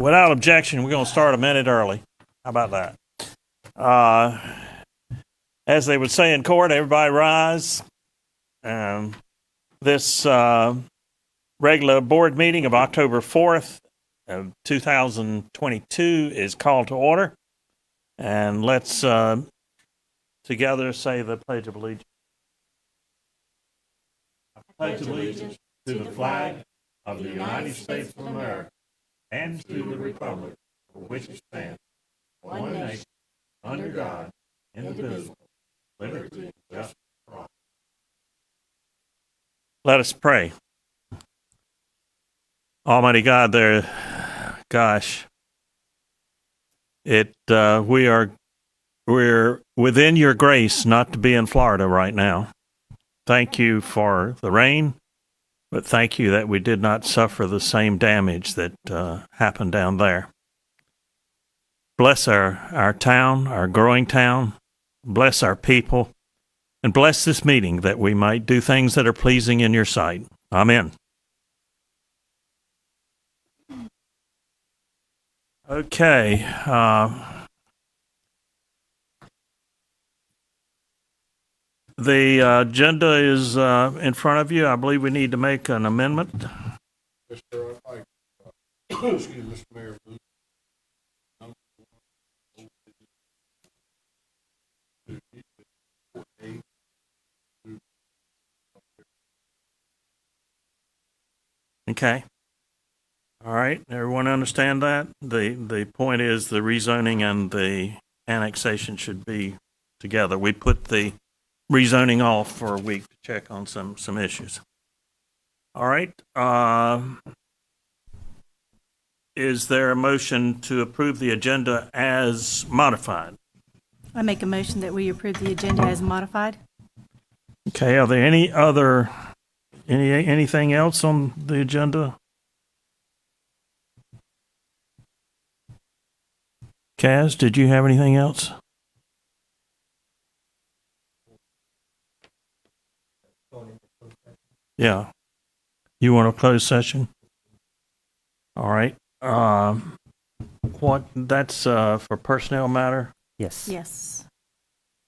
Without objection, we're going to start a minute early. How about that? As they would say in court, everybody rise. This regular board meeting of October 4th of 2022 is called to order. And let's together say the Pledge of Allegiance. I pledge allegiance to the flag of the United States of America and to the republic for which it stands, one nation, under God, indivisible, liberty and justice for all. Let us pray. Almighty God, we're within your grace not to be in Florida right now. Thank you for the rain, but thank you that we did not suffer the same damage that happened down there. Bless our town, our growing town. Bless our people. And bless this meeting that we might do things that are pleasing in your sight. Amen. Okay. The agenda is in front of you. I believe we need to make an amendment. Yes, sir. I'd like, excuse me, Mr. Mayor. Okay. All right. Everyone understand that? The point is the rezoning and the annexation should be together. We put the rezoning off for a week to check on some issues. All right. Is there a motion to approve the agenda as modified? I make a motion that we approve the agenda as modified. Okay. Are there anything else on the agenda? Kaz, did you have anything else? Yeah. You want a closed session? All right. That's for personnel matter? Yes. Yes.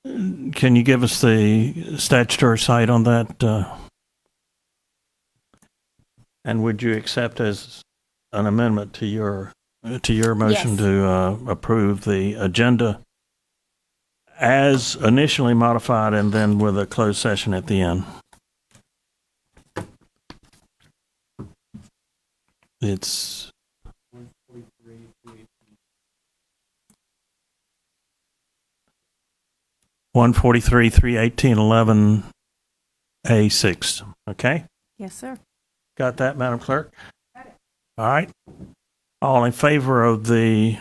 Can you give us the statutory site on that? And would you accept as an amendment to your motion Yes. to approve the agenda as initially modified and then with a closed session at the end? It's 143, 318, 11A6. Okay? Yes, sir. Got that, Madam Clerk? All right. All in favor of the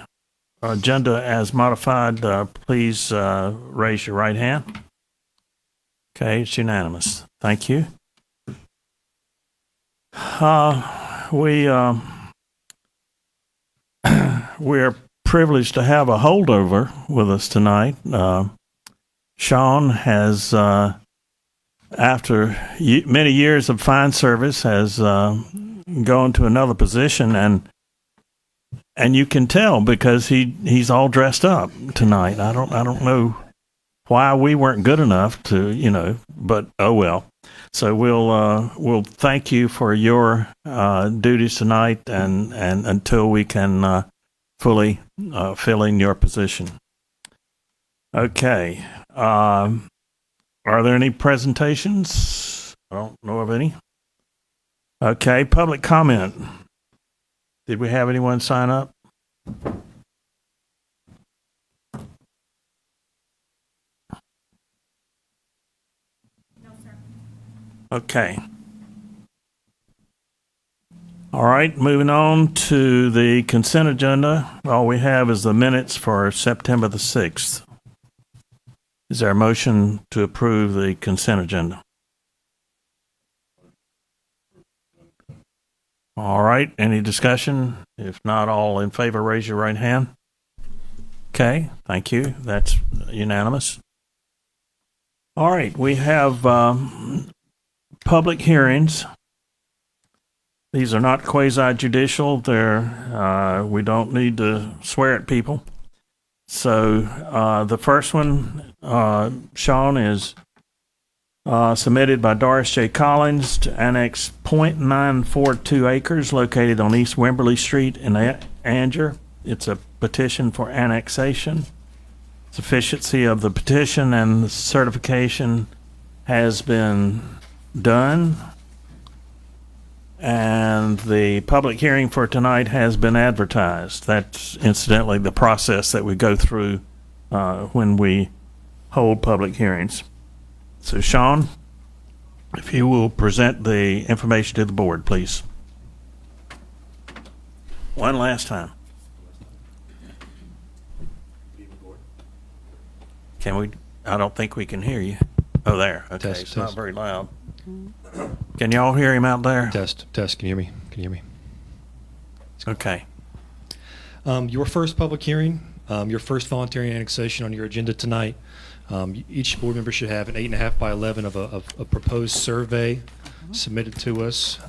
agenda as modified, please raise your right hand. Okay, it's unanimous. Thank you. We're privileged to have a holdover with us tonight. Sean has, after many years of fine service, has gone to another position, and you can tell because he's all dressed up tonight. I don't know why we weren't good enough to, but oh well. So we'll thank you for your duties tonight, and until we can fully fill in your position. Okay. Are there any presentations? I don't know of any. Okay. Public comment. Did we have anyone sign up? Okay. All right, moving on to the consent agenda. All we have is the minutes for September the 6th. Is there a motion to approve the consent agenda? All right, any discussion? If not, all in favor, raise your right hand. Okay, thank you. That's unanimous. All right, we have public hearings. These are not quasi-judicial. We don't need to swear at people. So the first one, Sean, is submitted by Doris J. Collins to annex .942 acres located on East Wimberley Street in Anger. It's a petition for annexation. Sufficiency of the petition and the certification has been done. And the public hearing for tonight has been advertised. That's incidentally the process that we go through when we hold public hearings. So, Sean, if you will present the information to the board, please. One last time. Can we? I don't think we can hear you. Oh, there. Okay, Test, it's not test. very loud. Can y'all hear him out there? Test. Can you hear me? Can you hear me? Okay. Your first public hearing, your first voluntary annexation on your agenda tonight. Each board member should have an 8.5 by 11 of a proposed survey submitted to us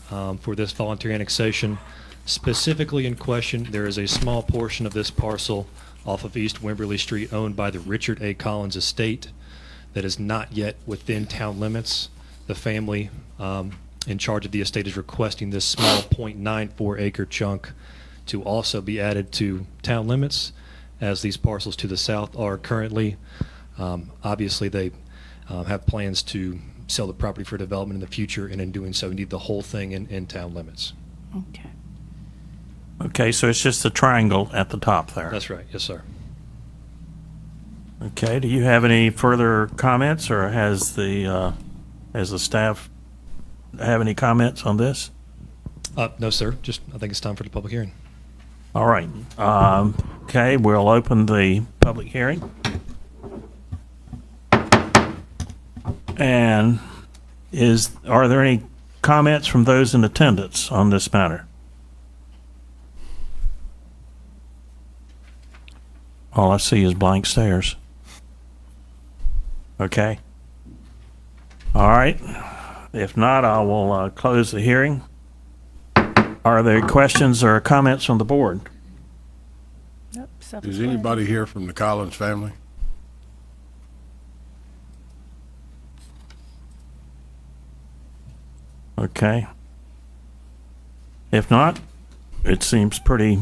for this voluntary annexation. Specifically in question, there is a small portion of this parcel off of East Wimberley Street owned by the Richard A. Collins estate that is not yet within town limits. The family in charge of the estate is requesting this small .94 acre chunk to also be added to town limits, as these parcels to the south are currently. Obviously, they have plans to sell the property for development in the future, and in doing so, need the whole thing in town limits. Okay. Okay, so it's just the triangle at the top there. That's right. Yes, sir. Okay, do you have any further comments, or has the staff have any comments on this? No, sir. Just, I think it's time for the public hearing. All right. Okay, we'll open the public hearing. And are there any comments from those in attendance on this matter? All I see is blank stares. Okay. All right. If not, I will close the hearing. Are there questions or comments from the board? Nope, Is anybody here from the Collins family? Okay. If not, it seems pretty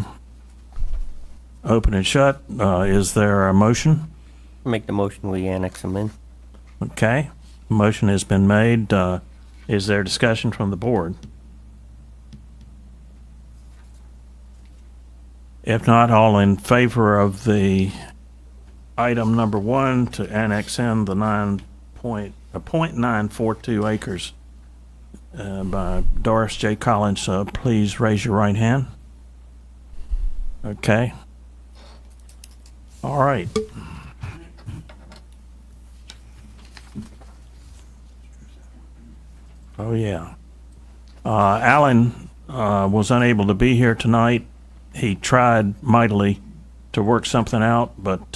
open and shut. Is there a motion? Make the motion, we annex them in. Okay. Motion has been made. Is there discussion from the board? If not, all in favor of the item number 1 to annex in the .942 acres by Doris J. Collins, please raise your right hand. Okay. All right. Oh, yeah. Alan was unable to be here tonight. He tried mightily to work something out, but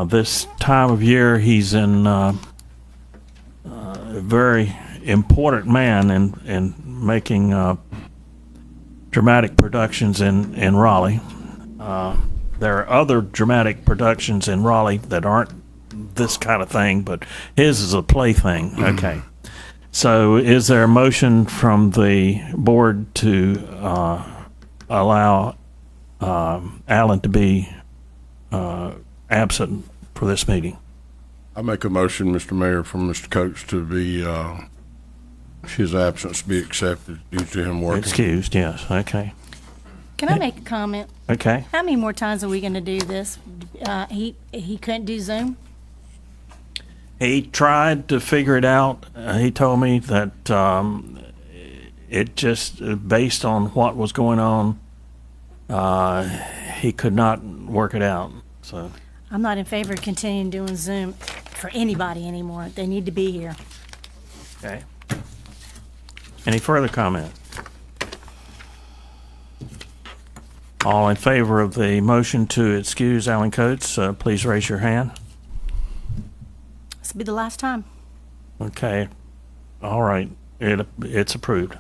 this time of year he's in a very important man in making dramatic productions in Raleigh. There are other dramatic productions in Raleigh that aren't this kind of thing, but his is a plaything. Okay. So is there a motion from the board to allow Alan to be absent for this meeting? I make a motion, Mr. Mayor, for Mr. Coates to be, his absence be accepted due to him working. Excused, yes. Okay. Can I make a comment? Okay. How many more times are we going to do this? He couldn't do Zoom? He tried to figure it out. He told me that it just, based on what was going on, he could not work it out. So I'm not in favor of continuing doing Zoom for anybody anymore. They need to be here. okay. Any further comment? All in favor of the motion to excuse Alan Coates, please raise your hand. This will be the last time. Okay. All right. It's approved.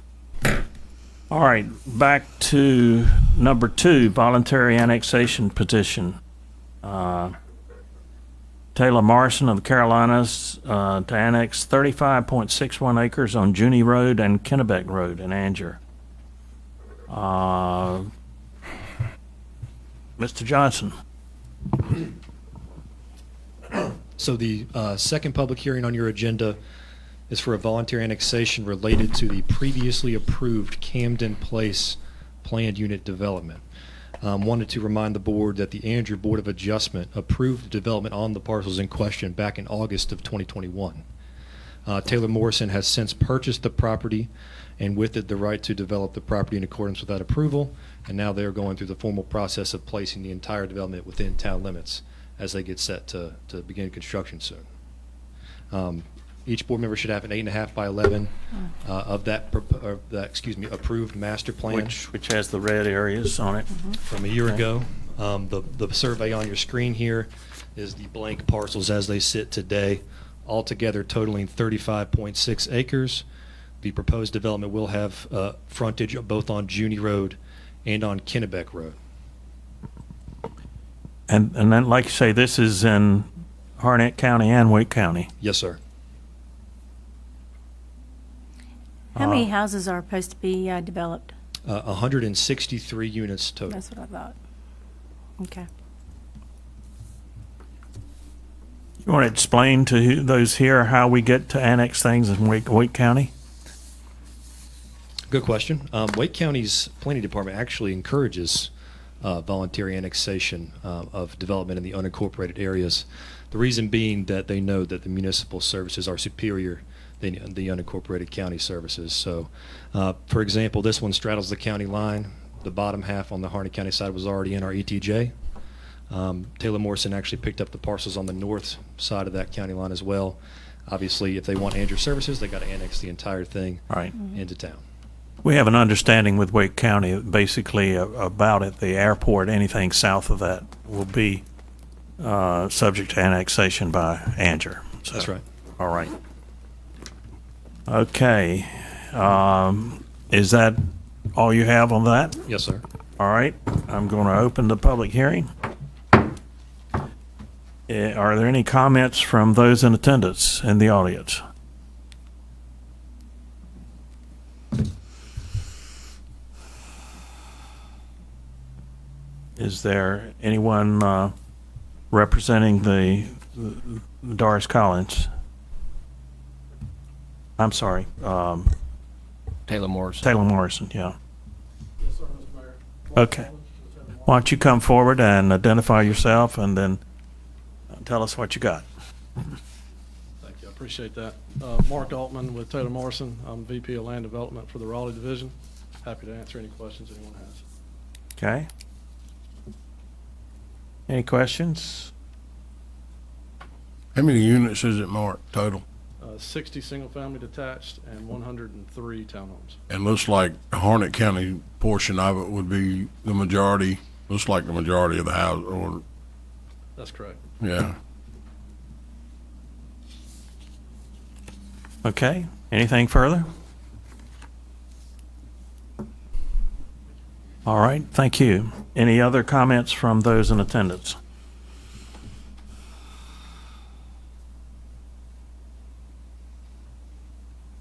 All right, back to number 2, voluntary annexation petition. Taylor Morrison of the Carolinas to annex 35.61 acres on Junie Road and Kennebec Road in Angier. Mr. Johnson. So the second public hearing on your agenda is for a voluntary annexation related to the previously approved Camden Place planned unit development. Wanted to remind the board that the Andrew Board of Adjustment approved development on the parcels in question back in August of 2021. Taylor Morrison has since purchased the property and with it the right to develop the property in accordance with that approval, and now they're going through the formal process of placing the entire development within town limits as they get set to begin construction soon. Each board member should have an 8.5 by 11 of that approved master plan Which has the red areas on it. from a year ago. The survey on your screen here is the blank parcels as they sit today, altogether totaling 35.6 acres. The proposed development will have frontage both on Junie Road and on Kennebec Road. And then, like you say, this is in Harnett County and Wake County. Yes, sir. How many houses are supposed to be developed? 163 units total. That's what I thought. Okay. You want to explain to those here how we get to annex things in Wake County? Good question. Wake County's planning department actually encourages voluntary annexation of development in the unincorporated areas. The reason being that they know that the municipal services are superior than the unincorporated county services. So, for example, this one straddles the county line. The bottom half on the Harnett County side was already in our ETJ. Taylor Morrison actually picked up the parcels on the north side of that county line as well. Obviously, if they want Andrew services, they got to annex the entire thing Right. into town. We have an understanding with Wake County, basically about it, the airport, anything south of that will be subject to annexation by Angier. So, That's right. All right. Okay. Is that all you have on that? Yes, sir. All right. I'm going to open the public hearing. Are there any comments from those in attendance in the audience? Is there anyone representing the Doris Collins? I'm sorry, Taylor Morrison. Taylor Morrison, yeah. Okay. Why don't you come forward and identify yourself and then tell us what you got. Thank you, I appreciate that. Mark Altman with Taylor Morrison. I'm VP of Land Development for the Raleigh Division. Happy to answer any questions anyone has. Okay. Any questions? How many units is it, Mark, total? 60 single-family detached and 103 townhomes. And looks like Harnett County portion of it would be the majority, looks like the majority of the house, or, That's correct. yeah. Okay. Anything further? All right. Thank you. Any other comments from those in attendance?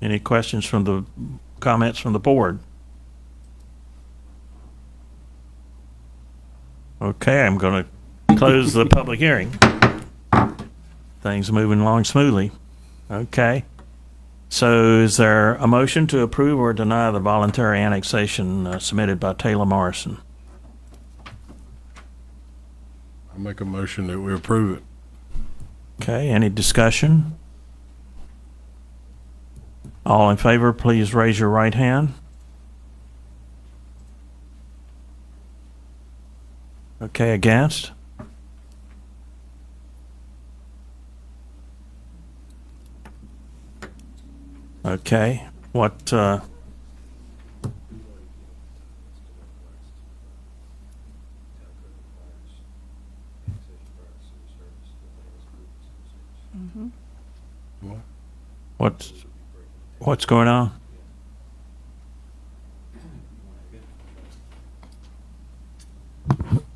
Any questions from the comments from the board? Okay, I'm going to close the public hearing. Things moving along smoothly. Okay. So is there a motion to approve or deny the voluntary annexation submitted by Taylor Morrison? I make a motion that we approve it. Okay, any discussion? All in favor, please raise your right hand. Okay, against? Okay, what, what's going on?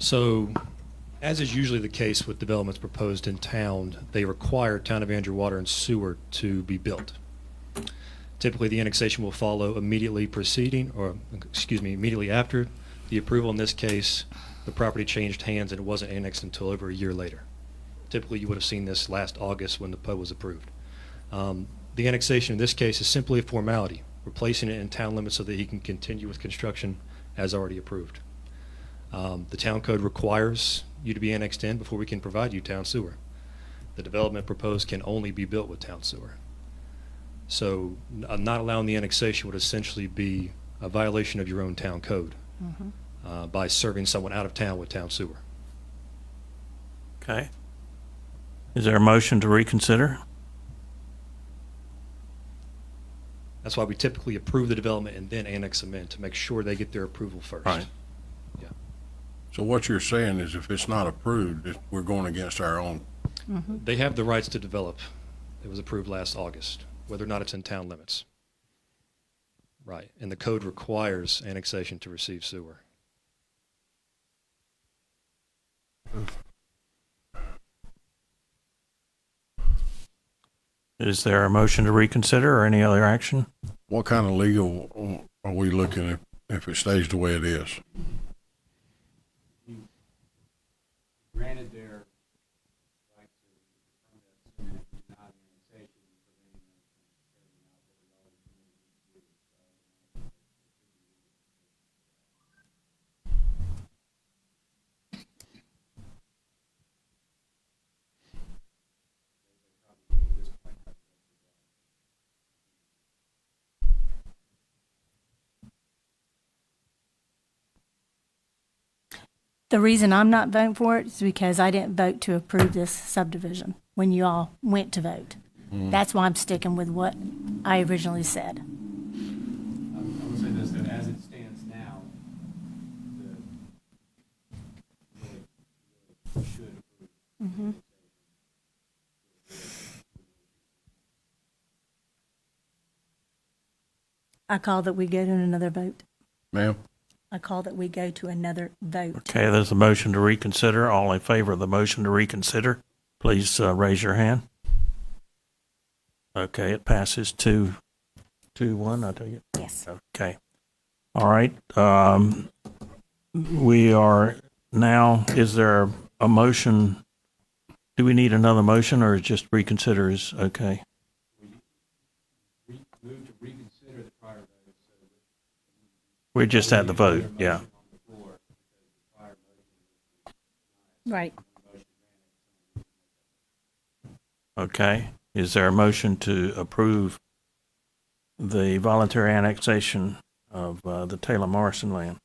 So, as is usually the case with developments proposed in town, they require Town of Andrew water and sewer to be built. Typically, the annexation will follow immediately immediately after the approval. In this case, the property changed hands and it wasn't annexed until over a year later. Typically, you would have seen this last August when the PUD was approved. The annexation in this case is simply a formality, replacing it in town limits so that he can continue with construction as already approved. The town code requires you to be annexed in before we can provide you town sewer. The development proposed can only be built with town sewer. So not allowing the annexation would essentially be a violation of your own town code by serving someone out of town with town sewer. Okay. Is there a motion to reconsider? That's why we typically approve the development and then annex them in to make sure they get their approval first. Right. Yeah. So what you're saying is if it's not approved, we're going against our own. They have the rights to develop. It was approved last August, whether or not it's in town limits. Right. And the code requires annexation to receive sewer. Is there a motion to reconsider or any other action? What kind of legal are we looking at if it stays the way it is? Granted their right to permit and not annexation, preventing them from carrying out what we already committed to do. The reason I'm not voting for it is because I didn't vote to approve this subdivision when you all went to vote. That's why I'm sticking with what I originally said. I will say this, that as it stands now, the should approve. I call that we go to another vote. Ma'am? I call that we go to another vote. Okay, there's a motion to reconsider. All in favor of the motion to reconsider, please raise your hand. Okay, it passes 2-1, I take it? Yes. Okay. All right. We are now, is there a motion? Do we need another motion or just reconsider is okay? Move to reconsider the prior vote, so that We're just at the vote, yeah. on the floor, because the prior motion Right. Okay. Is there a motion to approve the voluntary annexation of the Taylor Morrison land?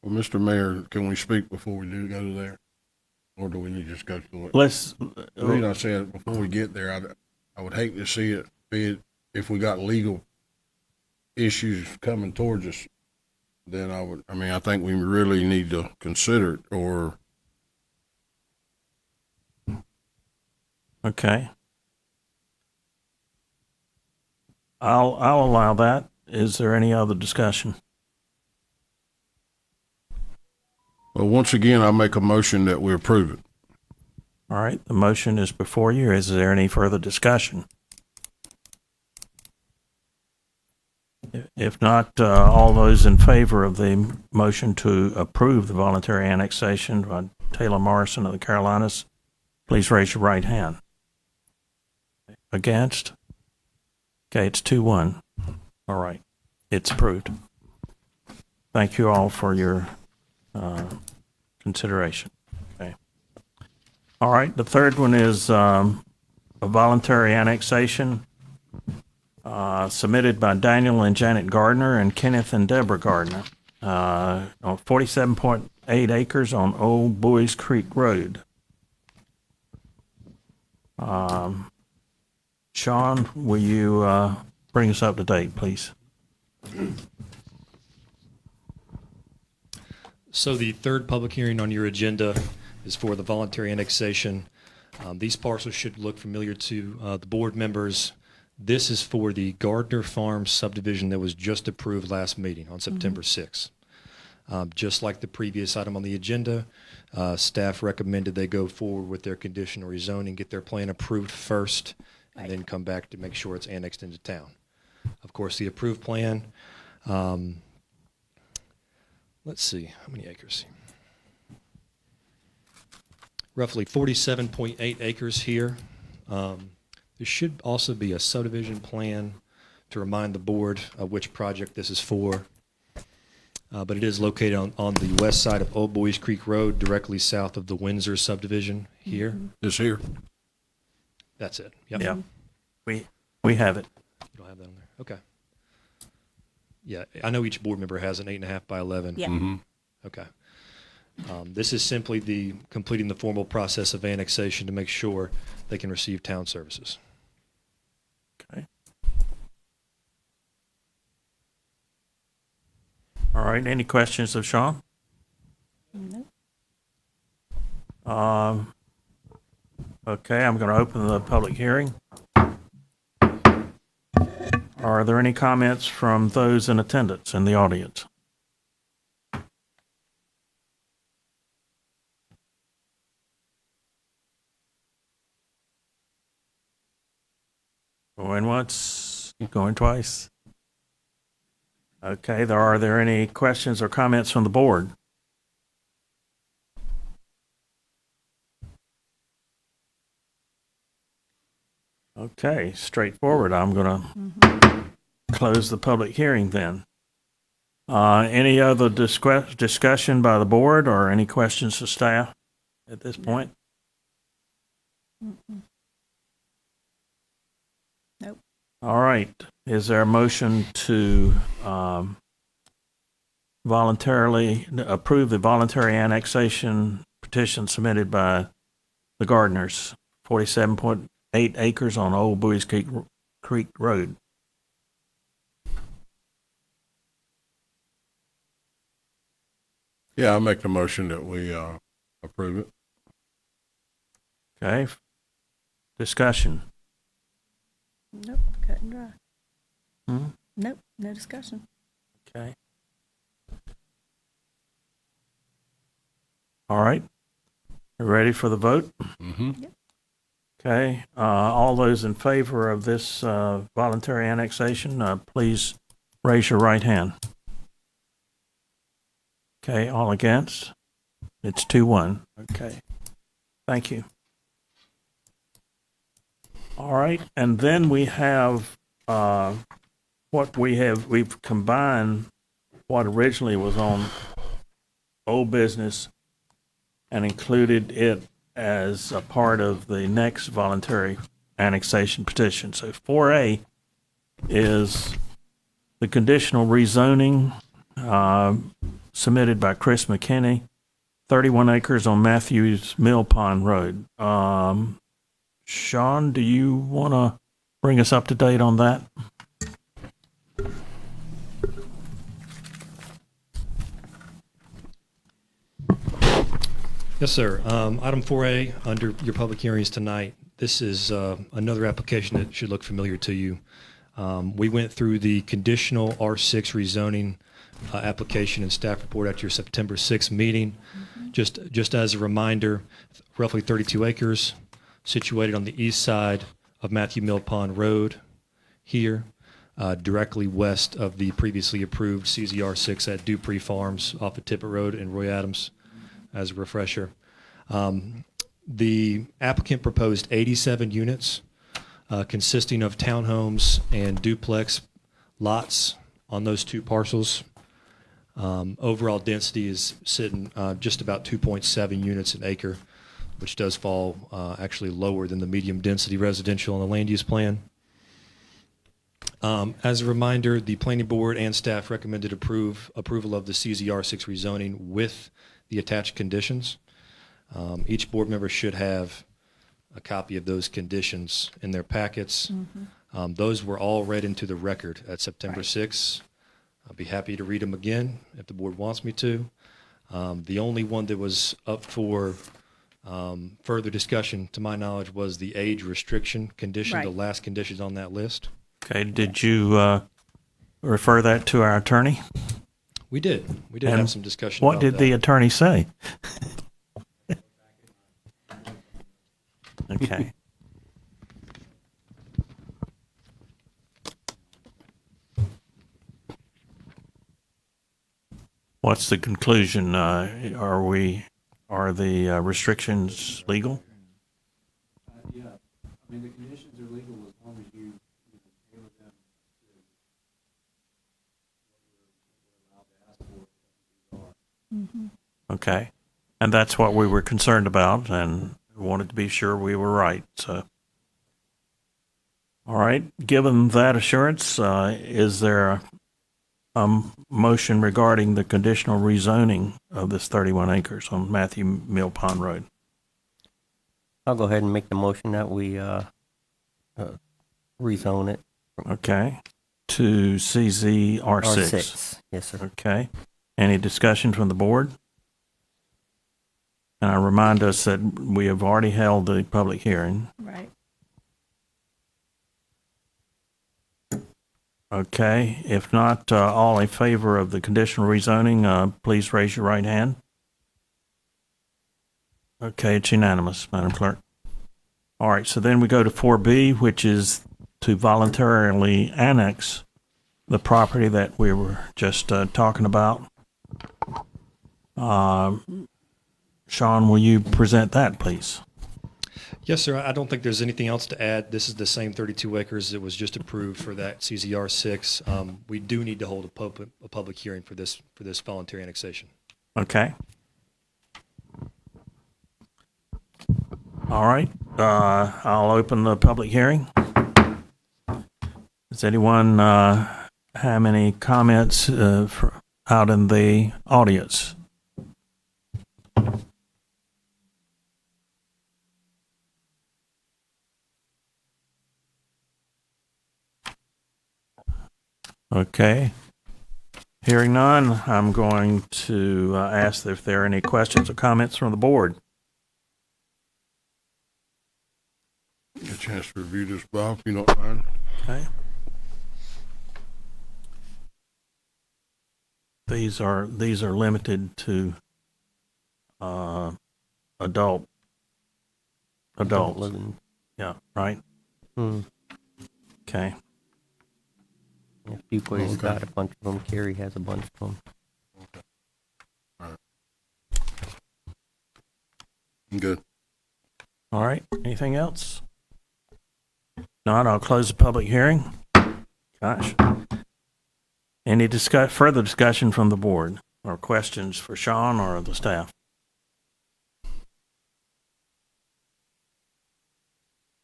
Well, Mr. Mayor, can we speak before we do go to there? Or do we need to just go through it? Let's, The reason I said before we get there, I would hate to see it be if we got legal issues coming towards us, then I think we really need to consider it, or okay. I'll allow that. Is there any other discussion? well, once again, I make a motion that we approve it. All right, the motion is before you. Is there any further discussion? If not, all those in favor of the motion to approve the voluntary annexation by Taylor Morrison of the Carolinas, please raise your right hand. Against? Okay, it's 2-1. All right, it's approved. Thank you all for your consideration. Okay. All right, the third one is a voluntary annexation submitted by Daniel and Janet Gardner and Kenneth and Deborah Gardner on 47.8 acres on Old Boys Creek Road. Sean, will you bring us up to date, please? So the third public hearing on your agenda is for the voluntary annexation. These parcels should look familiar to the board members. This is for the Gardner Farm subdivision that was just approved last meeting on September 6th. Just like the previous item on the agenda, staff recommended they go forward with their conditional rezoning, get their plan approved first, and then come back to make sure it's annexed into town. Of course, the approved plan, let's see, how many acres? Roughly 47.8 acres here. There should also be a subdivision plan to remind the board of which project this is for. But it is located on the west side of Old Boys Creek Road, directly south of the Windsor subdivision here. This here. That's it. Yep. Yeah. We have it. You don't have that on there? Okay. Yeah, I know each board member has an 8.5 by 11. Yeah. Mm-hmm. Okay. This is simply completing the formal process of annexation to make sure they can receive town services. Okay. All right. Any questions of Sean? No. Okay, I'm going to open the public hearing. Are there any comments from those in attendance in the audience? Going once, going twice. Okay, are there any questions or comments from the board? Okay, straightforward. I'm going to close the public hearing then. Any other discussion by the board or any questions to staff at this point? Nope. All right. Is there a motion to voluntarily approve the voluntary annexation petition submitted by the Gardeners, 47.8 acres on Old Boys Creek Road? Yeah, I'll make the motion that we approve it. Okay. Discussion. Nope. Cut and dry. Hmm? Nope. No discussion. Okay. All right. Ready for the vote? Mm-hmm. Okay. All those in favor of this voluntary annexation, please raise your right hand. Okay. All against? It's 2-1. Okay. Thank you. All right. And then we have we've combined what originally was on old business and included it as a part of the next voluntary annexation petition. So 4A is the conditional rezoning submitted by Chris McKinney, 31 acres on Matthews Mill Pond Road. Sean, do you want to bring us up to date on that? Yes, sir. Item 4A under your public hearings tonight. This is another application that should look familiar to you. We went through the conditional R6 rezoning application and staff report at your September 6th meeting. Just as a reminder, roughly 32 acres situated on the east side of Matthew Mill Pond Road here, directly west of the previously approved CZR6 at Dupree Farms off of Tippett Road and Roy Adams. As a refresher, the applicant proposed 87 units consisting of townhomes and duplex lots on those two parcels. Overall density is sitting just about 2.7 units an acre, which does fall actually lower than the medium density residential on the land use plan. As a reminder, the planning board and staff recommended approval of the CZR6 rezoning with the attached conditions. Each board member should have a copy of those conditions in their packets. Those were all read into the record at September 6th. I'll be happy to read them again if the board wants me to. The only one that was up for further discussion, to my knowledge, was the age restriction condition, the last conditions on that list. Okay. Did you refer that to our attorney? We did. We did And have some discussion What about did the that. attorney say? Okay. What's the conclusion? Are the restrictions legal? Yeah, I mean, the conditions are legal as long as you tailor them to what we're allowed to ask for. Okay. And that's what we were concerned about and wanted to be sure we were right. So, all right. Given that assurance, is there a motion regarding the conditional rezoning of this 31 acres on Matthew Mill Pond Road? I'll go ahead and make the motion that we rezone it. Okay. To CZR6. R6. Yes, sir. Okay. Any discussion from the board? And I remind us that we have already held the public hearing. Right. Okay. If not, all in favor of the conditional rezoning, please raise your right hand. Okay, it's unanimous, Madam Clerk. All right, so then we go to 4B, which is to voluntarily annex the property that we were just talking about. Sean, will you present that, please? Yes, sir. I don't think there's anything else to add. This is the same 32 acres that was just approved for that CZR 6. We do need to hold a public hearing for this voluntary annexation. Okay. All right. I'll open the public hearing. Does anyone have any comments out in the audience? Okay. Hearing none, I'm going to ask if there are any questions or comments from the board. Get a chance to review this, Bob, if you don't mind. Okay. These are limited to adults. Living. Yeah, right? Hmm. Okay. A few places Okay. got a bunch of them. Kerry has a bunch of them. I'm good. All right. Anything else? Not, I'll close the public hearing. Gosh. Any further discussion from the board or questions for Sean or the staff?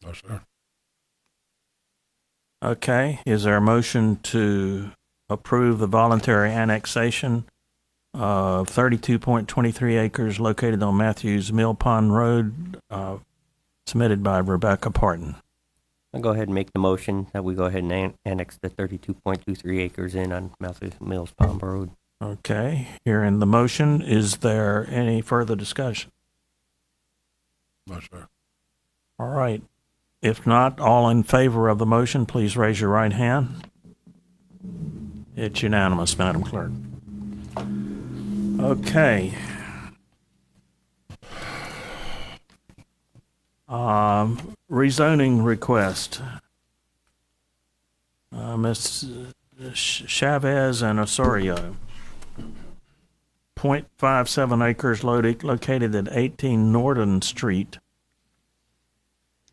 No, sir. Okay. Is there a motion to approve the voluntary annexation of 32.23 acres located on Matthews Mill Pond Road, submitted by Rebecca Parton? I'll go ahead and make the motion that we go ahead and annex the 32.23 acres in on Matthews Mills Pond Road. Okay. Hearing the motion, is there any further discussion? No, sir. All right. If not, all in favor of the motion, please raise your right hand. It's unanimous, Madam Clerk. Okay. Rezoning request. Ms. Chavez and Osorio. 0.57 acres located at 18 Norton Street.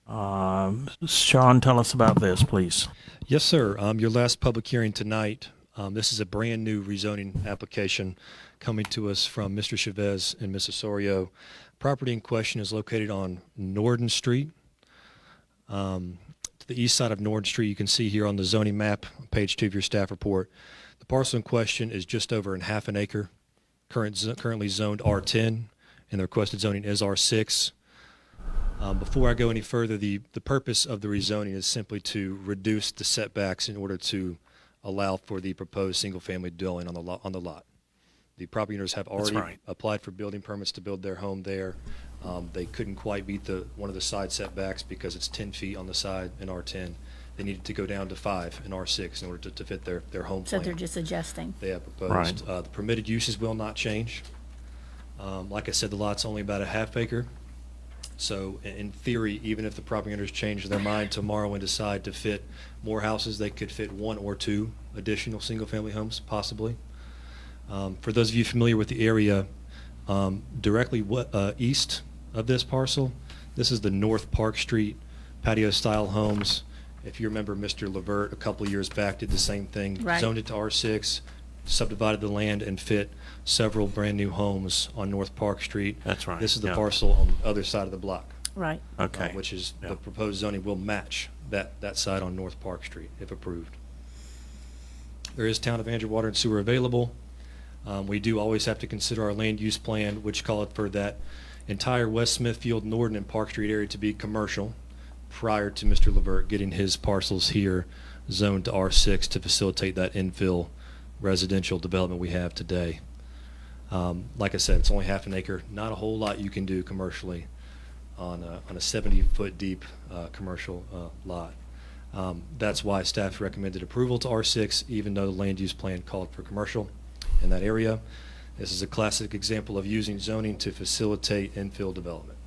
Sean, tell us about this, please. Yes, sir. Your last public hearing tonight. This is a brand new rezoning application coming to us from Mr. Chavez and Ms. Osorio. Property in question is located on Norden Street. To the east side of Norden Street, you can see here on the zoning map, on page 2 of your staff report. The parcel in question is just over in half an acre, currently zoned R10, and the requested zoning is R6. Before I go any further, the purpose of the rezoning is simply to reduce the setbacks in order to allow for the proposed single-family dwelling on the lot. The property owners have already applied for building permits to build their home there. They couldn't quite meet one of the side setbacks because it's 10 feet on the side in R10. they needed to go down to 5 in R6 in order to fit their home So plan. they're just adjusting. They have proposed. Right. The permitted uses will not change. Like I said, the lot's only about a half acre. So in theory, even if the property owners change their mind tomorrow and decide to fit more houses, they could fit 1 or 2 additional single-family homes, possibly. For those of you familiar with the area, directly east of this parcel, this is the North Park Street patio-style homes. If you remember, Mr. Levert, a couple of years back, did the same thing. Right. Zoned it to R6, subdivided the land, and fit several brand-new homes on North Park Street. That's right, This is the yeah. parcel on the other side of the block. Right. Okay. Which is, Yeah. the proposed zoning will match that side on North Park Street, if approved. There is Town of Andrew water and sewer available. We do always have to consider our land use plan, which called for that entire West Smithfield, Norden, and Park Street area to be commercial prior to Mr. Levert getting his parcels here zoned to R6 to facilitate that infill residential development we have today. Like I said, it's only half an acre, not a whole lot you can do commercially on a 70-foot deep commercial lot. That's why staff recommended approval to R6, even though the land use plan called for commercial in that area. This is a classic example of using zoning to facilitate infill development.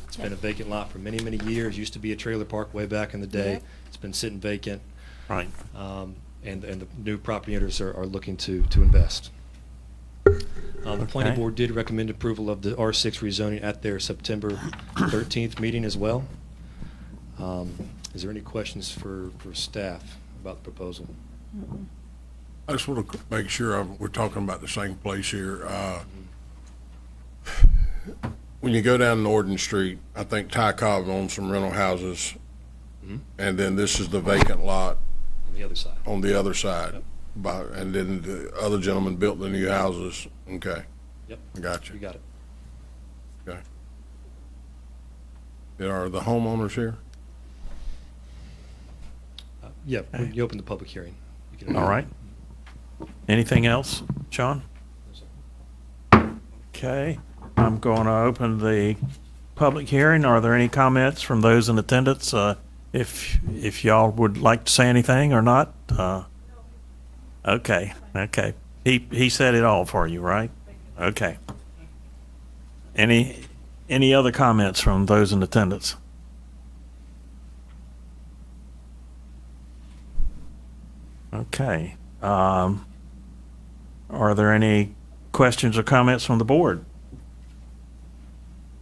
It's been a vacant lot for many, many years. Used to be a trailer park way back in the day. Yep. It's been sitting vacant, Right. and the new property owners are looking to invest. The planning Okay. board did recommend approval of the R6 rezoning at their September 13th meeting as well. Is there any questions for staff about the proposal? I just want to make sure we're talking about the same place here. When you go down Norden Street, I think Ty Cobb owns some rental houses, and then this is the vacant lot On the other side. on the other side. Yep. And then the other gentleman built the new houses. Okay, Yep, I got you. you got it. Okay. Are the homeowners here? Yeah, when you open the public hearing. you can- All right. Anything else, Sean? Okay, I'm going to open the public hearing. Are there any comments from those in attendance? If y'all would like to say anything or not? Okay. He said it all for you, right? Okay. Any other comments from those in attendance? Okay. Are there any questions or comments from the board?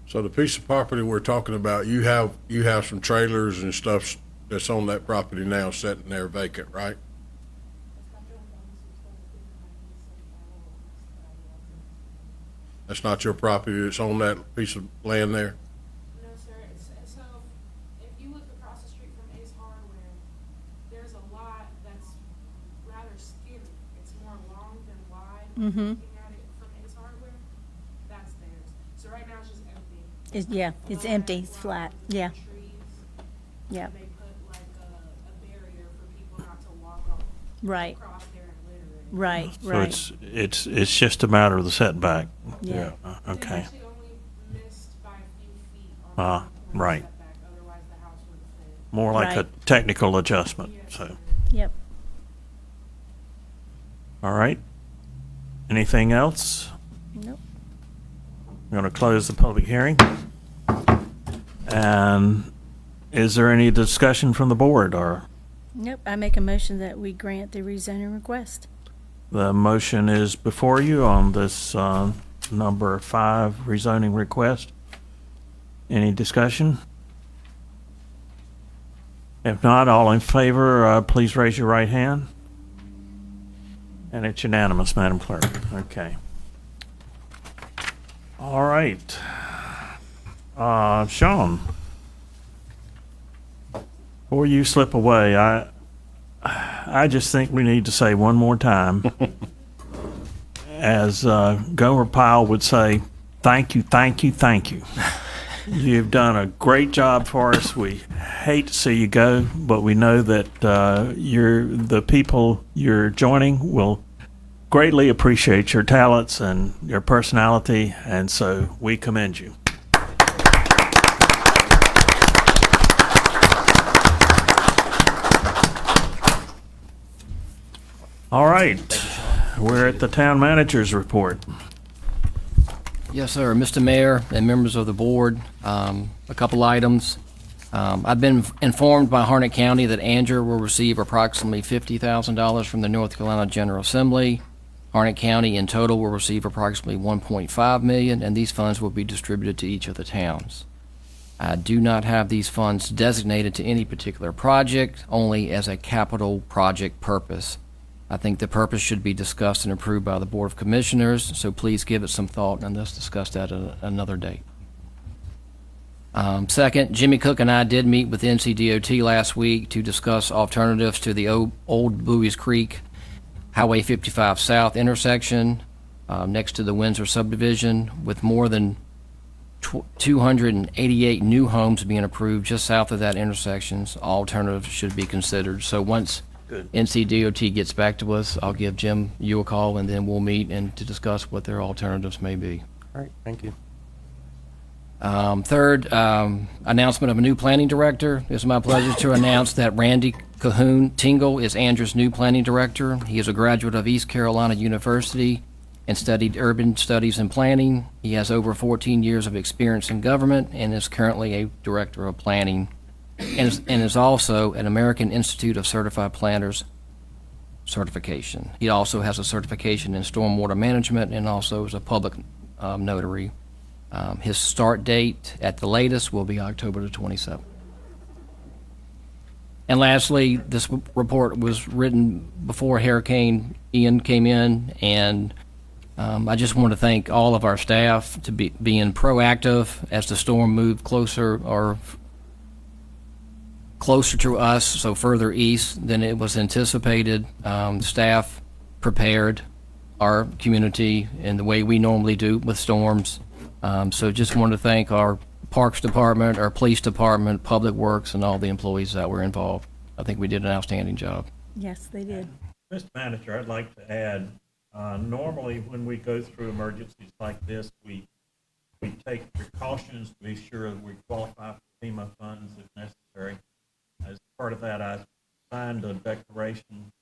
So the piece of property we're talking about, you have some trailers and stuff that's on that property now sitting there vacant, right? That's not your property, it's on that piece of land there? No, sir. So if you look across the street from Ace Hardware, there's a lot that's rather skinny. It's more long than wide. Looking at it from Ace Hardware, that's theirs. So right now it's just empty. It's empty, it's flat, yeah, Trees. yeah, They put like a barrier for people not to walk on right, across there and litter it. right, So right, it's just a matter of the setback. yeah. They've Okay. actually only missed by a few feet on Ah, the right. setback. Otherwise the house would fit. More like a Right. technical adjustment, Yes, so. sir. Yep. All right. Anything else? Nope. I'm going to close the public hearing. And is there any discussion from the board, or Nope, I make a motion that we grant the rezoning request. the motion is before you on this number 5 rezoning request? Any discussion? If not, all in favor, please raise your right hand. And it's unanimous, Madam Clerk. Okay. All right. Sean, before you slip away, I just think we need to say one more time, as Gomer Pyle would say, thank you, thank you, thank you. You've done a great job for us. We hate to see you go, but we know that the people you're joining will greatly appreciate your talents and your personality, and so we commend you. All right. We're at the town manager's report. Yes, sir. Mr. Mayor and members of the board, a couple items. I've been informed by Harnett County that Anger will receive approximately $50,000 from the North Carolina General Assembly. Harnett County in total will receive approximately $1.5 million, and these funds will be distributed to each of the towns. I do not have these funds designated to any particular project, only as a capital project purpose. I think the purpose should be discussed and approved by the Board of Commissioners, so please give it some thought and let's discuss that at another date. Second, Jimmy Cook and I did meet with NCDOT last week to discuss alternatives to the old Bowie's Creek Highway 55 South intersection next to the Windsor subdivision, with more than 288 new homes being approved just south of that intersection. Alternatives should be considered. So once NCDOT gets back to us, I'll give Jim you a call, and then we'll meet and to discuss what their alternatives may be. All right, thank you. Third, announcement of a new planning director. It's my pleasure to announce that Randy Cahoon Tingle is Andrew's new planning director. He is a graduate of East Carolina University and studied urban studies and planning. He has over 14 years of experience in government and is currently a director of planning, and is also an American Institute of Certified Planners certification. He also has a certification in stormwater management and also is a public notary. His start date at the latest will be October the 27th. And lastly, this report was written before Hurricane Ian came in, and I just want to thank all of our staff to being proactive as the storm moved closer to us, so further east than it was anticipated. Staff prepared our community in the way we normally do with storms. So just want to thank our Parks Department, our Police Department, Public Works, and all the employees that were involved. I think we did an outstanding job. Yes, they did. Mr. Manager, I'd like to add, normally when we go through emergencies like this, we take precautions to be sure that we qualify for FEMA funds if necessary. As part of that, I signed a declaration,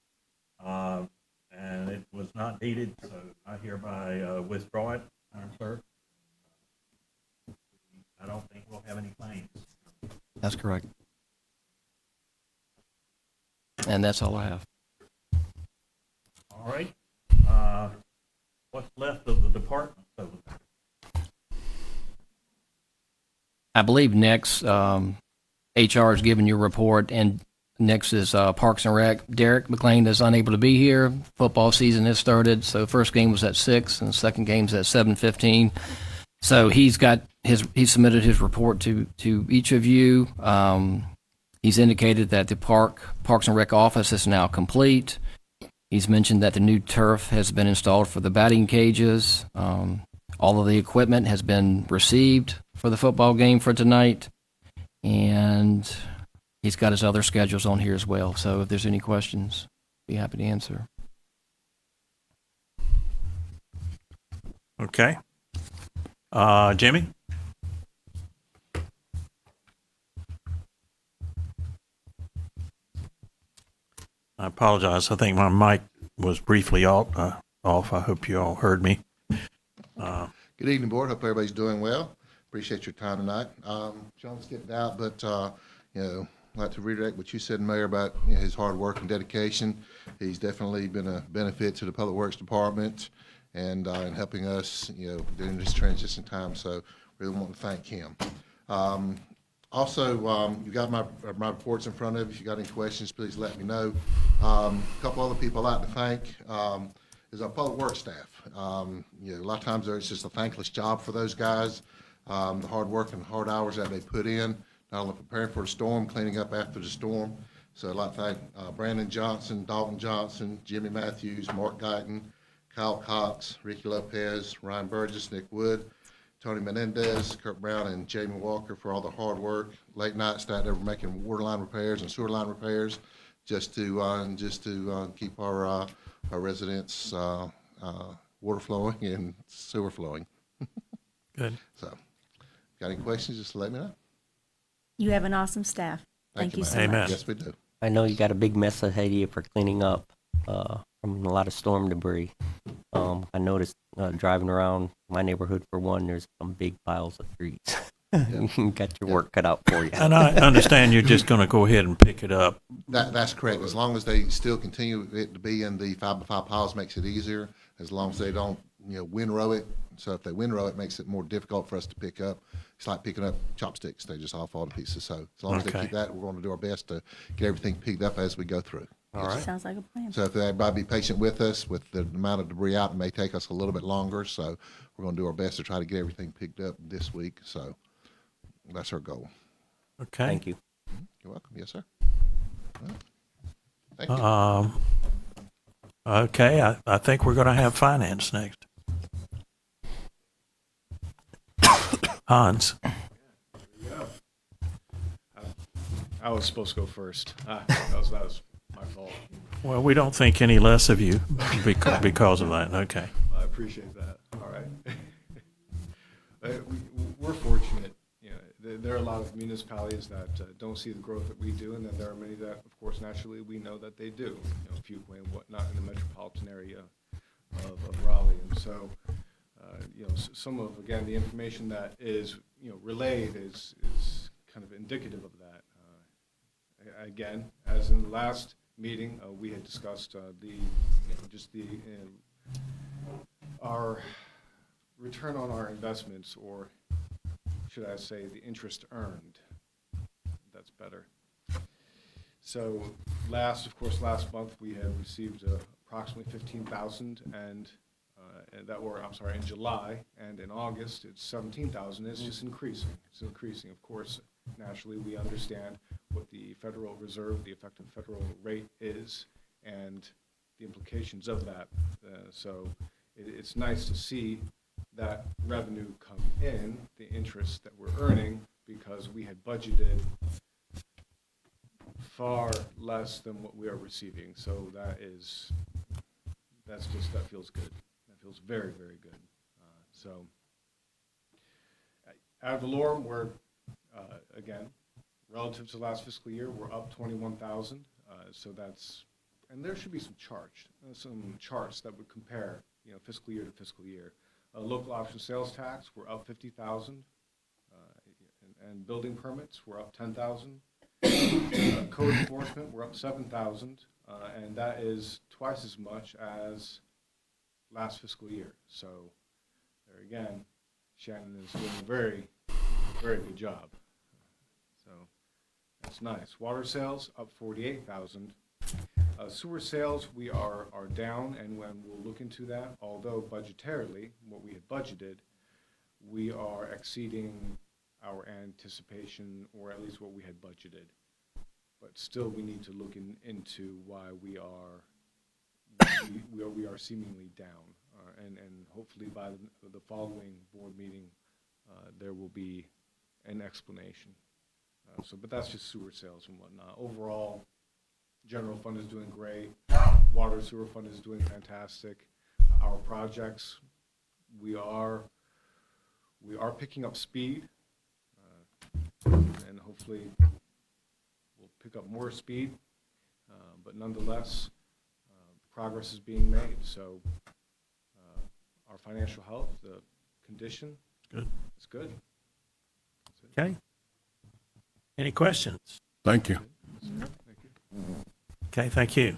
and it was not needed, so I hereby withdraw it, Madam Clerk. I don't think we'll have any claims. That's correct. And that's all I have. All right. What's left of the department over there? I believe next, HR is giving you a report, and next is Parks and Rec. Derek McLean is unable to be here. Football season has started, so first game was at 6 and second game's at 7:15. So he submitted his report to each of you. He's indicated that the Parks and Rec office is now complete. He's mentioned that the new turf has been installed for the batting cages. All of the equipment has been received for the football game for tonight. And he's got his other schedules on here as well. So if there's any questions, be happy to answer. Okay. Jimmy? I apologize. I think my mic was briefly off. I hope you all heard me. Good evening, Board. Hope everybody's doing well. Appreciate your time tonight. Sean's getting out, but I'd like to reiterate what you said, Mayor, about his hard work and dedication. He's definitely been a benefit to the Public Works Department and in helping us, during this transition time. So really want to thank him. Also, you got my reports in front of you. If you got any questions, please let me know. A couple other people I'd like to thank is our Public Works staff. A lot of times it's just a thankless job for those guys. The hard work and hard hours that they put in, not only preparing for the storm, cleaning up after the storm. So I'd like to thank Brandon Johnson, Dalton Johnson, Jimmy Matthews, Mark Guyton, Kyle Cox, Ricky Lopez, Ryan Burgess, Nick Wood, Tony Menendez, Kirk Brown, and Jamie Walker for all the hard work. Late nights that they were making water line repairs and sewer line repairs just to keep our residents water flowing and sewer flowing. Good. So, got any questions? Just let me know. You have an awesome staff. Thank you so Amen. much. Yes, we do. I know you got a big mess ahead of you for cleaning up. from a lot of storm debris. I noticed driving around my neighborhood, for one, there's some big piles of trees. You got your work cut out for you. And I understand you're just going to go ahead and pick it up. That's correct. As long as they still continue it to be in the 5x5 piles, makes it easier. As long as they don't, windrow it. So if they windrow it, makes it more difficult for us to pick up. It's like picking up chopsticks. They just all fall to pieces. So as long as they Okay. keep that, we're going to do our best to get everything picked up as we go through. All right. Sounds like a plan. So if everybody be patient with us, with the amount of debris out, it may take us a little bit longer. So we're going to do our best to try to get everything picked up this week. So that's our goal. Okay. Thank you. You're welcome. Yes, sir. All right. Thank you. Okay, I think we're going to have finance next. Hans. I was supposed to go first. That was my fault. Well, we don't think any less of you because of that. Okay. I appreciate that. All right. We're fortunate. There are a lot of municipalities that don't see the growth that we do, and then there are many that, of course, naturally we know that they do. Fuqua and whatnot in the metropolitan area of Raleigh, and so some of the information that is relayed is kind of indicative of that. Again, as in the last meeting, we had discussed our return on our investments, or should I say the interest earned. That's better. So last month we had received approximately 15,000, and in July, and in August it's 17,000. It's just increasing. It's increasing. Of course, naturally we understand what the Federal Reserve, the effective federal rate is, and the implications of that. So it's nice to see that revenue come in, the interest that we're earning, because we had budgeted far less than what we are receiving. So that feels good. That feels very, very good. So ad valorem, we're, again, relative to last fiscal year, we're up 21,000. So that's, and there should be some charts that would compare, fiscal year to fiscal year. Local option sales tax, we're up 50,000. And building permits, we're up 10,000. Code enforcement, we're up 7,000. And that is twice as much as last fiscal year. So there again, Shannon is doing a very, very good job. So that's nice. Water sales up 48,000. Sewer sales, we are down, and when we'll look into that, although budgetarily, what we had budgeted, we are exceeding our anticipation, or at least what we had budgeted. But still, we need to look into why we are seemingly down, and hopefully by the following board meeting, there will be an explanation. But that's just sewer sales and whatnot. Overall, general fund is doing great. Water sewer fund is doing fantastic. Our projects, we are picking up speed, and hopefully we'll pick up more speed. But nonetheless, progress is being made. So our financial health, the condition, is good. Okay. Any questions? Thank you. Okay, thank you.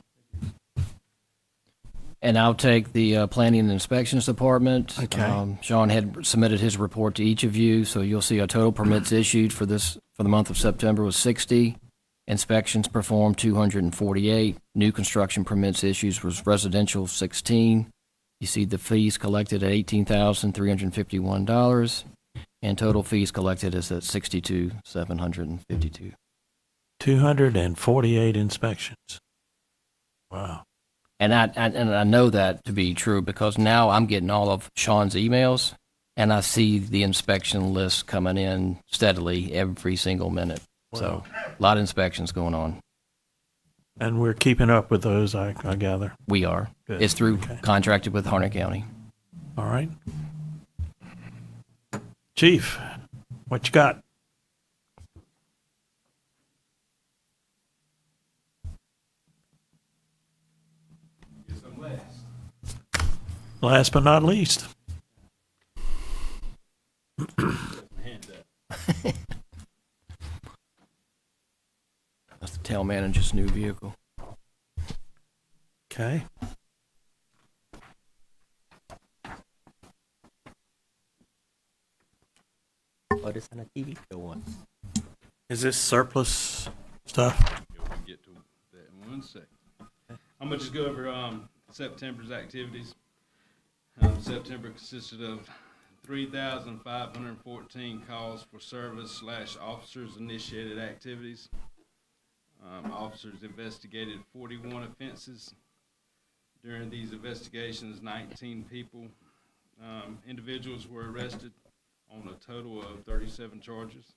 And I'll take the Planning and Inspections Department. Okay. Sean had submitted his report to each of you, so you'll see our total permits issued for the month of September was 60. Inspections performed 248. New construction permits issued was residential 16. You see the fees collected at $18,351, and total fees collected is at $62,752. 248 inspections. Wow. And I know that to be true because now I'm getting all of Sean's emails, and I see the inspection list coming in steadily every single minute. Wow. So a lot of inspections going on. And we're keeping up with those, I gather. We are. Good. It's through Okay. contracted with Harnett County. All right. Chief, what you got? Last but not least, That's the town manager's new vehicle. okay. Oh, this on a TV show once. Is this surplus stuff? Yeah, we can get to that in 1 second. I'm gonna just go over September's activities. September consisted of 3,514 calls for service / officers initiated activities. Officers investigated 41 offenses. During these investigations, 19 individuals were arrested on a total of 37 charges.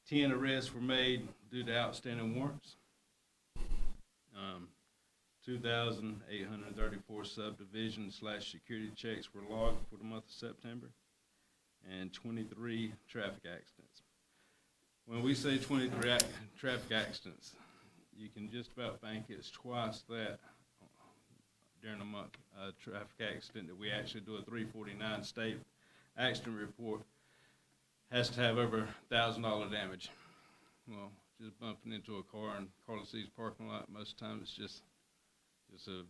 10 arrests were made due to outstanding warrants. 2,834 subdivision / security checks were logged for the month of September, and 23 traffic accidents. When we say 23 traffic accidents, you can just about think it's twice that during a month. A traffic accident that we actually do a 349 state accident report has to have over $1,000 damage. Well, just bumping into a car in Carlos C's parking lot, most of the time it's just a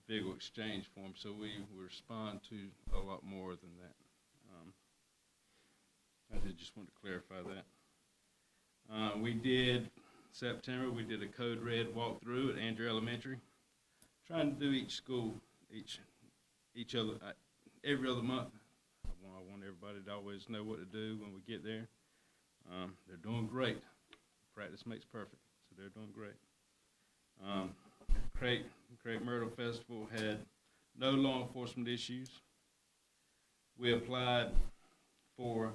vehicle exchange form, so we respond to a lot more than that. I did just want to clarify that. September, we did a code red walkthrough at Andrew Elementary, trying to do each school, every other month. I want everybody to always know what to do when we get there. They're doing great. Practice makes perfect, so they're doing great. Crepe Myrtle Festival had no law enforcement issues. We applied for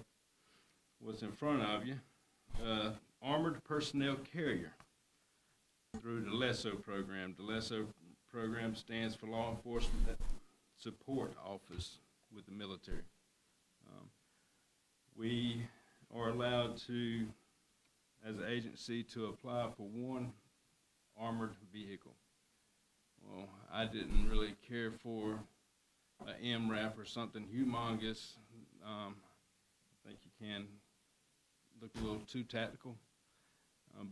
what's in front of you, Armored Personnel Carrier through the LESO program. The LESO program stands for Law Enforcement Support Office with the military. We are allowed to, as an agency, to apply for one armored vehicle. Well, I didn't really care for an MRAP or something humongous. I think you can look a little too tactical,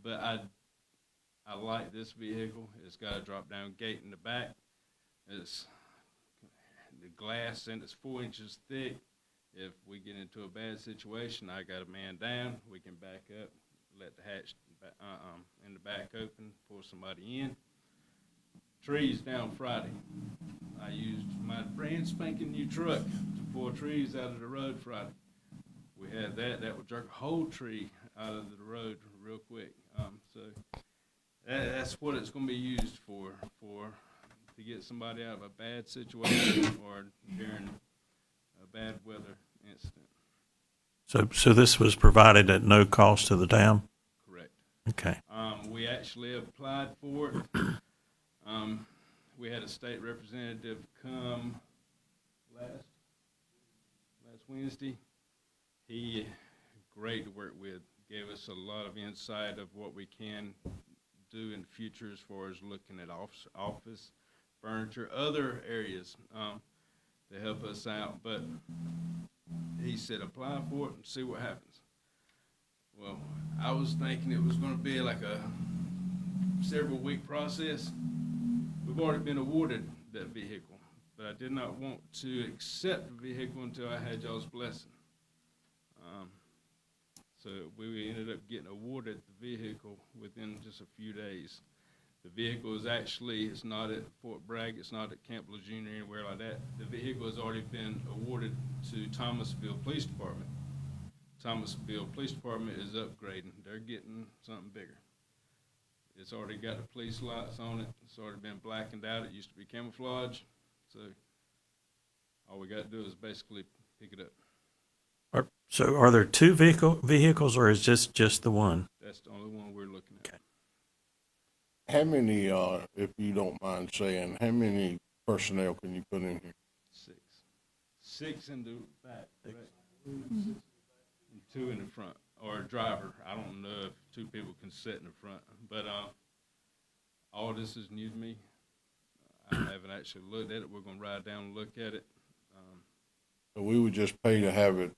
but I like this vehicle. It's got a drop-down gate in the back. It's the glass, and it's 4 inches thick. If we get into a bad situation, I got a man down. We can back up, let the hatch in the back open, pull somebody in. Trees down Friday. I used my brand spanking new truck to pull trees out of the road Friday. We had that would jerk a whole tree out of the road real quick. So that's what it's going to be used for to get somebody out of a bad situation or during a bad weather incident. So this was provided at no cost to the town? Correct. Okay. We actually applied for it. We had a state representative come last Wednesday. He great to work with. Gave us a lot of insight of what we can do in the future as far as looking at office furniture, other areas to help us out. But he said, apply for it and see what happens. Well, I was thinking it was going to be like a several-week process. We've already been awarded that vehicle, but I did not want to accept the vehicle until I had y'all's blessing. So we ended up getting awarded the vehicle within just a few days. The vehicle is it's not at Fort Bragg, it's not at Camp Lejeune or anywhere like that. The vehicle has already been awarded to Thomasville Police Department. Thomasville Police Department is upgrading. They're getting something bigger. It's already got the police lights on it. It's already been blackened out. It used to be camouflage. So all we got to do is basically pick it up. So are there two vehicles, or is this just the one? That's the only one we're looking at. Okay. How many, if you don't mind saying, how many personnel can you put in here? 6. 6 in the back, correct? And 2 in the front, or a driver. I don't know if 2 people can sit in the front, but all this is new to me. I haven't actually looked at it. We're gonna ride down and look at it. So we would just pay to have it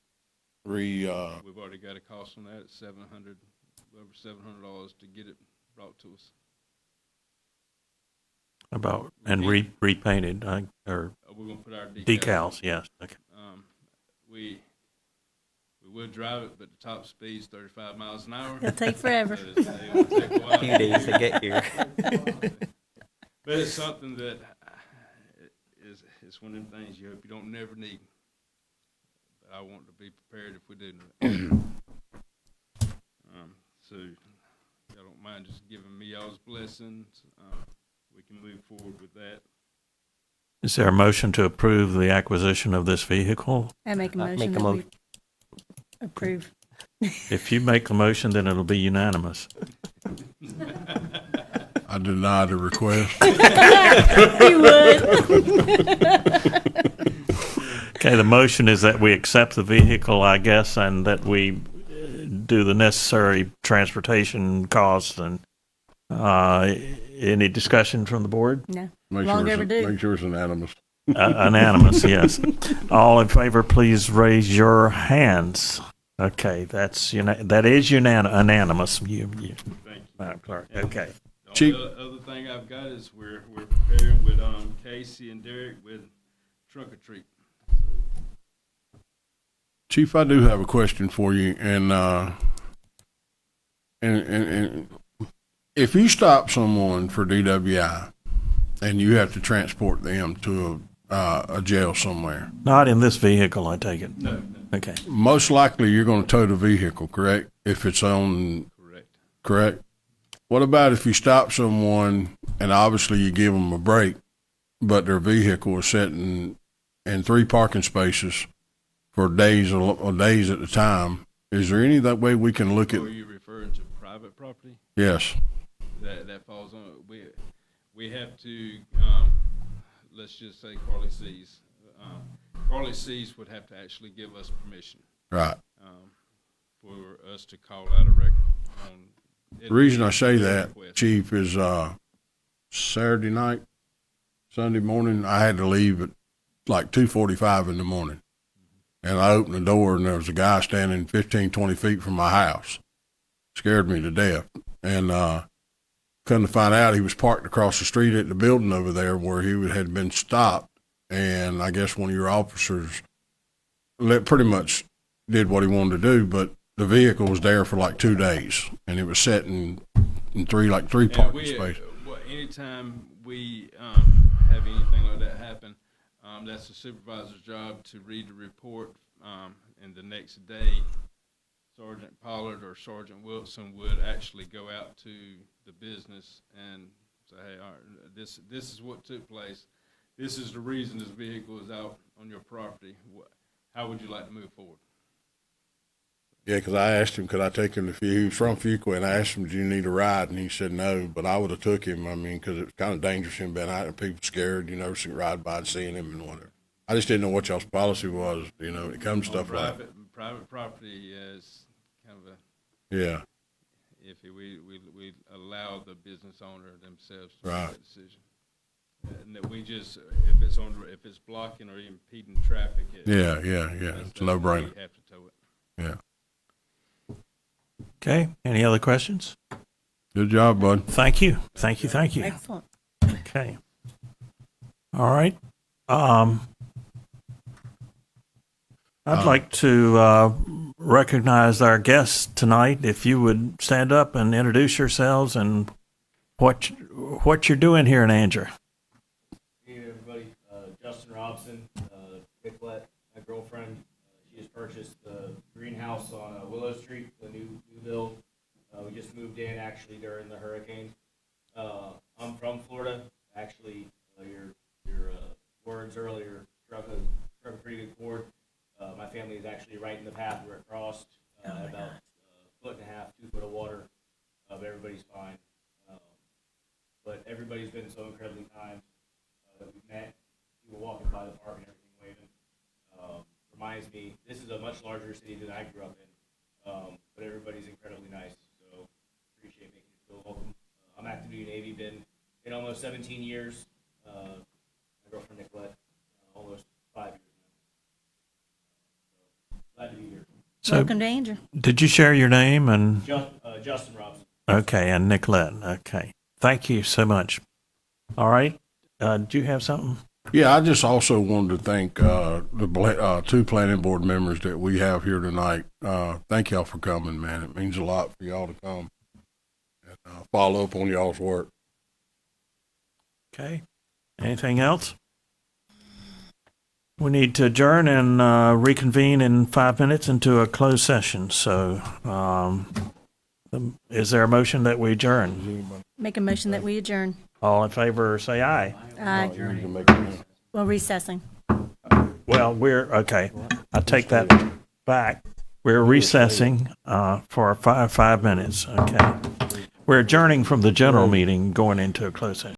We've already got a cost on that, it's over $700 to get it brought to us. And repainted, or We're gonna put our decals, yes, okay. We would drive it, but the top speed's 35 miles an hour. It'll take forever. So it'll take a while. A few days to get here. But it's something that it's one of them things you hope you don't never need. But I want to be prepared if we do. So y'all don't mind just giving me y'all's blessings. We can move forward with that. Is there a motion to approve the acquisition of this vehicle? I make a Make motion a that we motion. approve. If you make the motion, then it'll be unanimous. I deny the request. You would. Okay, the motion is that we accept the vehicle, I guess, and that we do the necessary transportation costs. And any discussion from the board? No. Make Long sure overdue. make sure it's unanimous. Unanimous, yes. All in favor, please raise your hands. Okay, that is unanimous. Thank you. Madam Clerk. Okay. The Chief. other thing I've got is we're preparing with Casey and Derek with trunk or treat. Chief, I do have a question for you, and if you stop someone for DWI and you have to transport them to a jail somewhere, Not in this vehicle, I take it. No. Okay. most likely you're going to tow the vehicle, correct? If it's on, correct? What about if you stop someone and obviously you give them a break, but their vehicle is sitting in 3 parking spaces for days or days at a time? Is there any that way we can look at? Are you referring to private property? Yes. That falls on, we have to, let's just say Carly C's. Carly C's would have to actually give us permission, Right. for us to call out a record. The reason I say that, Chief, is Saturday night, Sunday morning, I had to leave at like 2:45 in the morning. And I opened the door, and there was a guy standing 15, 20 feet from my house. Scared me to death. And come to find out, he was parked across the street at the building over there where he had been stopped. And I guess one of your officers pretty much did what he wanted to do, but the vehicle was there for like 2 days, and it was set in three parking spaces. Anytime we have anything like that happen, that's the supervisor's job to read the report, and the next day, Sergeant Pollard or Sergeant Wilson would actually go out to the business and say, hey, all right, this is what took place. This is the reason this vehicle is out on your property. How would you like to move forward? Yeah, because I asked him, could I take him to he was from Fuqua, and I asked him, do you need a ride? And he said no, but I would have took him, because it was kind of dangerous him being out and people scared, ride by and seeing him and whatever. I just didn't know what y'all's policy was, when it comes to stuff like that. Private property is kind of a, Yeah, if we allow the business owner themselves to Right. make that decision. And that we just, if it's blocking or impeding traffic. yeah, it's a no-brainer. We have to tow it. Yeah. Okay. Any other questions? Good job, bud. Thank you. Excellent. Okay. All right. I'd like to recognize our guests tonight. If you would stand up and introduce yourselves and what you're doing here in Andrew. Hey everybody, Justin Robson, Nicolette, my girlfriend. She just purchased the greenhouse on Willow Street, the new build. We just moved in actually during the hurricane. I'm from Florida. Actually, your words earlier struck a pretty good chord. My family is actually right in the path where it crossed. About a foot and a half, 2 foot of water. Everybody's fine. But everybody's been so incredibly kind that we've met. People walking by the park and everything waving. Reminds me, this is a much larger city than I grew up in, but everybody's incredibly nice, so appreciate making you feel welcome. I'm active duty Navy, been in almost 17 years, So, Welcome to Andrew. did you share your name and? Justin Robinson. Okay, and Nicolette. Okay. Thank you so much. All right. Do you have something? Yeah, I just also wanted to thank the two planning board members that we have here tonight. Thank y'all for coming, man. It means a lot for y'all to come and follow up on y'all's work. Okay. Anything else? We need to adjourn and reconvene in 5 minutes into a closed session. So, is there a motion that we adjourn? Make a motion that we adjourn. All in favor, say aye. Aye. Well, recessing. Well, okay. I take that back. We're recessing for 5 minutes. Okay. We're adjourning from the general meeting, going into a closed session.